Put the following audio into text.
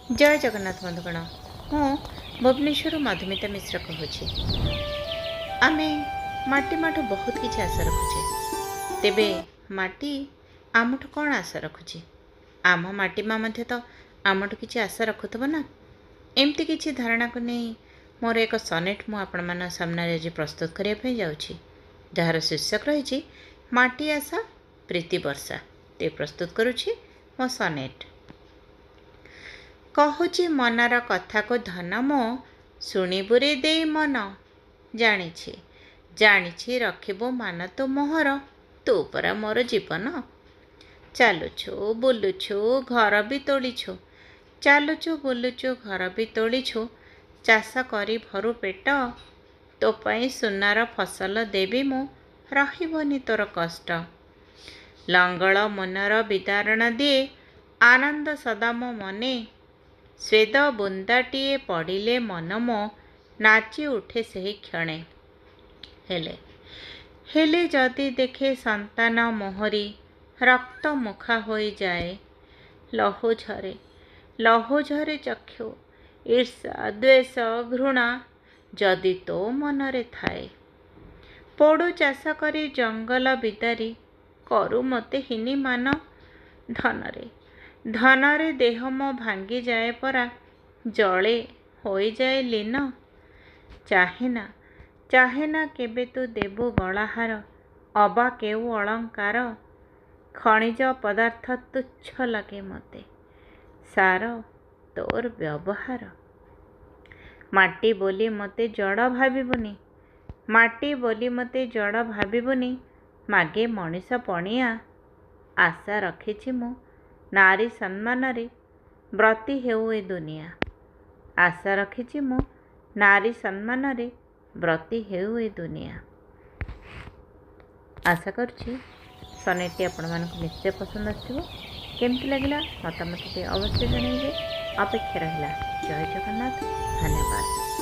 जय जगन्नाथ बंधुगण मु भुवनेश्वर मधुमिता मिश्र कहूँ। आमे माटी माठू बहुत किसी आशा रखुचे, तेबे माटी आमठू कौन आशा रखुचे? आम माटी माँ मध्य तो आमठू किसी आशा रखुथबो ना। एमती किसी धारणा को नहीं मोर एक सनेट मु आपण मान सामने आज प्रस्तुत करने जाऊँगी, जार शीर्षक रही माटी आशा प्रीति वर्षा। ते प्रस्तुत करुछि मो सनेट। कहूची मनर कथा को धन मो शुणिबुरे दे मन, जानिछि जानिछि रखिबो मान तो मोहर, तू परा मोर जीवन। चालुछु बुलुछु घर भी तोड़ीछु, चालुछु बुलुछु घर भी तोड़ीछु, चाष करी भरु पेट, तो पाई सुनार फसल देवी मु, रहिबनि तोर कष्ट। लंगल मनर विदारण दिए आनंद सदा मो मने, स्वेद बुंदाटीए पड़िले मन मो नाची उठे सही क्षणे। हेले हेले जदि देखे संतान मोहरी रक्त मुखा होई जाए, लहू झरे चक्षु ईर्षा द्वेष घृणा जदि तो मनरे थाए। पोड़ू चाष करी जंगल बिदारी करू मते हिनी मान, धनरे देह मो भांगी जाए परा, जले होई जाए लीन। चाहेना केबे तू देबु गलाहार, अबा केउ अलंकार, खनिज पदार्थ तुच्छ लगे मते, सार तोर व्यवहार। माटी बोली मते जड़ भाविबुनी, माटी बोली मते जड़ भाविबुनी, मागे मनीष पणिया। आशा रखिछि मु नारी सम्मान रे, व्रती हेउ ए दुनिया। आशा रखिछि मु नारी सम्मान रे, व्रती हेउ ए दुनिया। आशा करुछि सनेटटी आपण मानक निश्चय पसंद आसिथिबो। केमती लागिला मतामत अवश्य जणाइबे। अपेक्षा रहिला। जय जगन्नाथ। धन्यवाद।